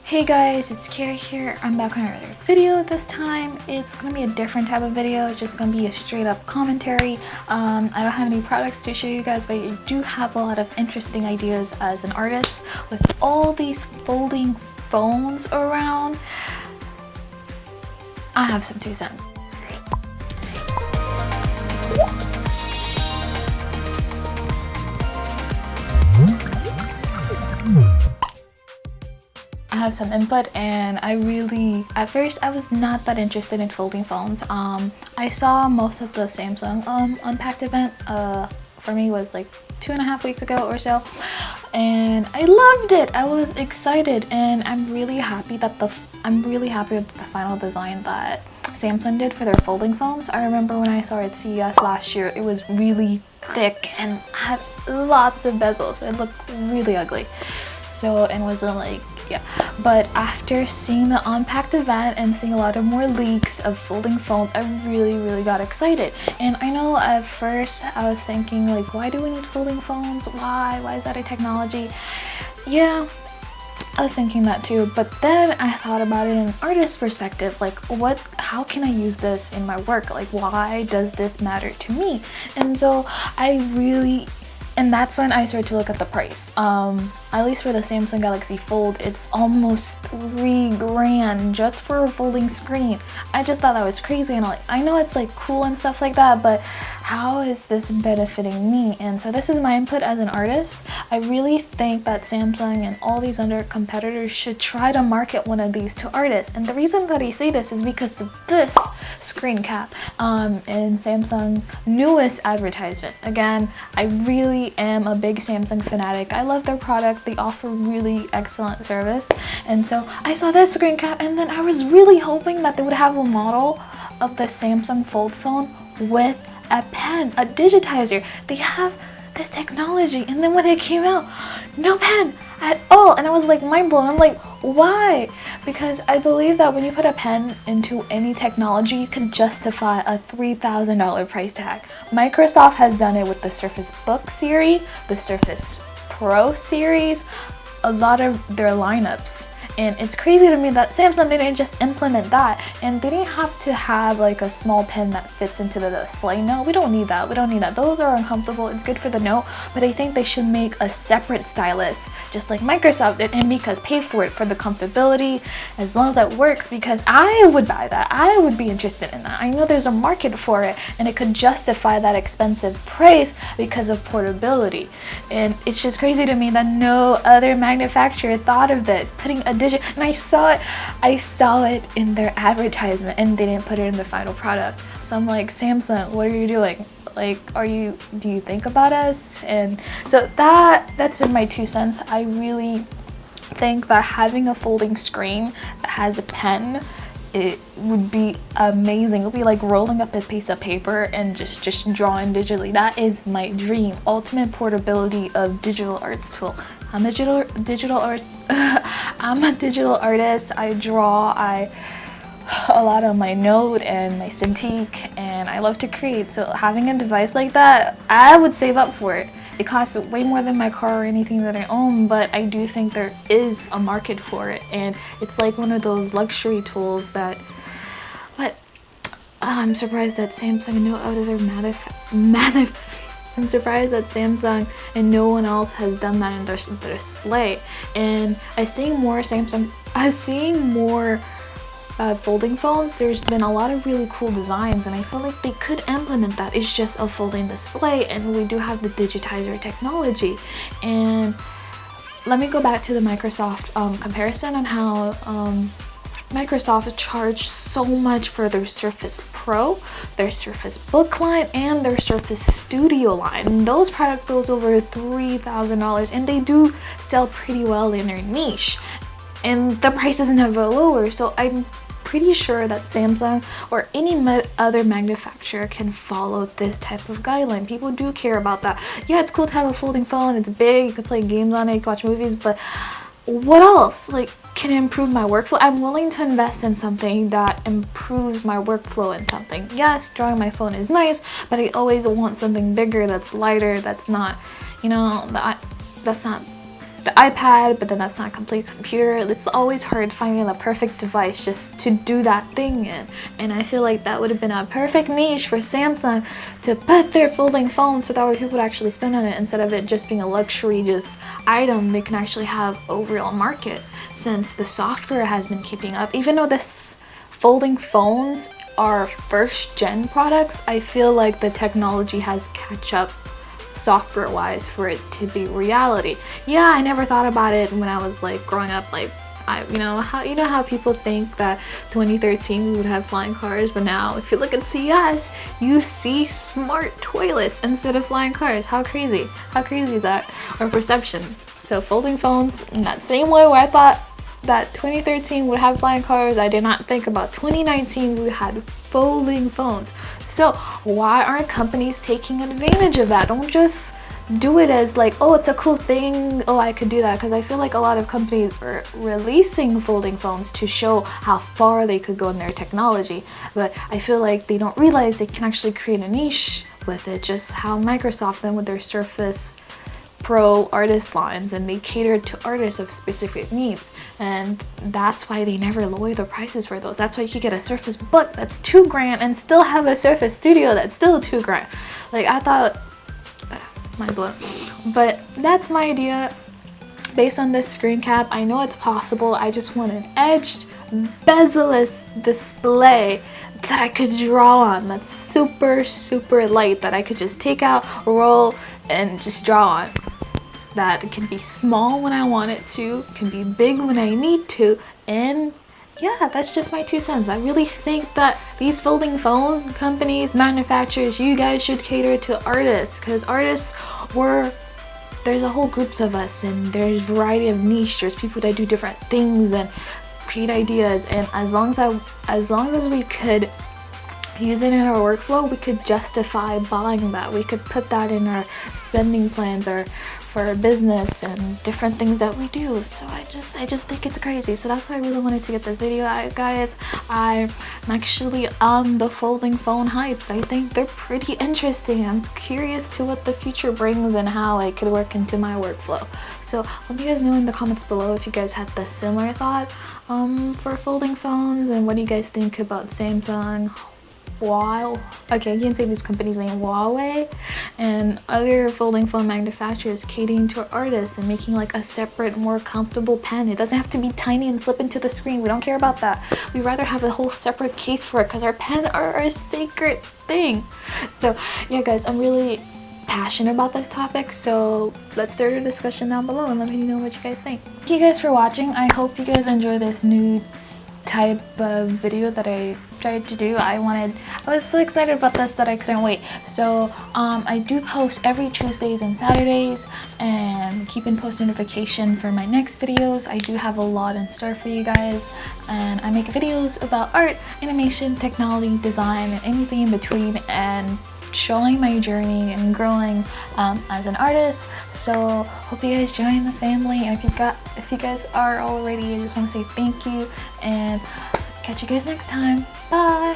Hey guys, it's Kara here. I'm back on another video. This time it's gonna be a different type of video. It's just gonna be a straight up commentary. I don't have any products to show you guys, but I do have a lot of interesting ideas as an artist with all these folding phones around. I have some 2 cents. I have some input, and at first I was not that interested in folding phones. I saw most of the Samsung Unpacked event. For me was like 2.5 weeks ago or so, and I loved it. I was excited, and I'm really happy with the final design that Samsung did for their folding phones. I remember when I saw it at CES last year, it was really thick and had lots of bezels. It looked really ugly. So, and wasn't like, yeah. But after seeing the Unpacked event and seeing a lot of more leaks of folding phones, I really got excited. And I know at first I was thinking like, why do we need folding phones? Why is that a technology? Yeah, I was thinking that too, but then I thought about it in an artist's perspective, like how can I use this in my work? Like, why does this matter to me? And so and that's when I started to look at the price. At least for the Samsung Galaxy Fold, it's almost $3,000 just for a folding screen. I just thought that was crazy, and I know it's like cool and stuff like that, but how is this benefiting me? And so this is my input as an artist. I really think that Samsung and all these other competitors should try to market one of these to artists. And the reason that I say this is because of this screen cap in Samsung's newest advertisement. Again, I really am a big Samsung fanatic. I love their product. They offer really excellent service. And so I saw this screen cap, and then I was really hoping that they would have a model of the Samsung Fold phone with a pen, a digitizer. They have the technology, and then when it came out, no pen at all. And I was like mind blown. I'm like, why? Because I believe that when you put a pen into any technology, you can justify a $3,000 price tag. Microsoft has done it with the Surface Book series, the Surface Pro series, a lot of their lineups. And it's crazy to me that Samsung didn't just implement that, and they didn't have to have like a small pen that fits into the display. No, we don't need that. We don't need that. Those are uncomfortable. It's good for the note, but I think they should make a separate stylus, just like Microsoft did, and because pay for it for the comfortability, as long as it works, because I would buy that. I would be interested in that. I know there's a market for it, and it could justify that expensive price because of portability. And it's just crazy to me that no other manufacturer thought of this, putting a and I saw it in their advertisement, and they didn't put it in the final product. So I'm like, Samsung, what are you doing? Like, do you think about us? And so that's been my 2 cents. I really think that having a folding screen that has a pen, it would be amazing. It would be like rolling up a piece of paper and just drawing digitally. That is my dream. Ultimate portability of digital arts tool. I'm a digital artist. I draw. A lot on my Note and my Cintiq, and I love to create. So having a device like that, I would save up for it. It costs way more than my car or anything that I own, but I do think there is a market for it, and it's like one of those luxury tools that. But I'm surprised that Samsung and no other I'm surprised that Samsung and no one else has done that in their display. And I see more folding phones. There's been a lot of really cool designs, and I feel like they could implement that. It's just a folding display, and we do have the digitizer technology. And let me go back to the Microsoft comparison on how Microsoft charged so much for their Surface Pro, their Surface Book line, and their Surface Studio line. And those products goes over $3,000, and they do sell pretty well in their niche. And the price is never lower, so I'm pretty sure that Samsung or any other manufacturer can follow this type of guideline. People do care about that. Yeah, it's cool to have a folding phone. It's big. You can play games on it. You can watch movies, but what else? Like, can it improve my workflow? I'm willing to invest in something that improves my workflow in something. Yes, drawing my phone is nice, but I always want something bigger, that's lighter, that's not, that's not the iPad, but then that's not a complete computer. It's always hard finding the perfect device just to do that thing in. And I feel like that would have been a perfect niche for Samsung to put their folding phone so that way people would actually spend on it instead of it just being a luxury just item. They can actually have a real market since the software has been keeping up. Even though this folding phones are first gen products, I feel like the technology has catch up software wise for it to be reality. Yeah, I never thought about it when I was like growing up. Like, you know how people think that 2013 we would have flying cars, but now if you look at CES, you see smart toilets instead of flying cars. How crazy is that? Or perception. So folding phones in that same way where I thought that 2013 would have flying cars, I did not think about 2019 we had folding phones. So why aren't companies taking advantage of that? Don't just do it as like, oh, it's a cool thing, oh, I could do that. Because I feel like a lot of companies are releasing folding phones to show how far they could go in their technology, but I feel like they don't realize they can actually create a niche with it, just how Microsoft did with their Surface Pro artist lines, and they catered to artists of specific needs, and that's why they never lower the prices for those. That's why you could get a Surface Book that's $2,000 and still have a Surface Studio that's still $2,000. Like, I thought, mind blown. But that's my idea based on this screen cap. I know it's possible. I just want an edged bezel-less display that I could draw on, that's super light, that I could just take out, roll, and just draw on. That it can be small when I want it to, can be big when I need to, and yeah, that's just my 2 cents. I really think that these folding phone companies, manufacturers, you guys should cater to artists, because artists there's a whole groups of us, and there's a variety of niche. There's people that do different things and create ideas, and as long as we could use it in our workflow, we could justify buying that. We could put that in our spending plans or for our business and different things that we do. So I just think it's crazy. So that's why I really wanted to get this video out, guys. I'm actually on the folding phone hypes. I think they're pretty interesting. I'm curious to what the future brings and how it could work into my workflow. So let me guys know in the comments below if you guys had the similar thought for folding phones, and what do you guys think about Samsung, Wow, okay, I can't say this company's name, Huawei, and other folding phone manufacturers catering to artists and making like a separate, more comfortable pen. It doesn't have to be tiny and slip into the screen. We don't care about that. We'd rather have a whole separate case for it because our pen are our sacred thing. So yeah, guys, I'm really passionate about this topic, so let's start a discussion down below and let me know what you guys think. Thank you guys for watching. I hope you guys enjoy this new type of video that I tried to do. I was so excited about this that I couldn't wait. So I do post every Tuesdays and Saturdays, and keep in post notification for my next videos. I do have a lot in store for you guys, and I make videos about art, animation, technology, design, and anything in between, and showing my journey and growing as an artist. So hope you guys join the family, and if you guys are already, I just want to say thank you, and catch you guys next time. Bye.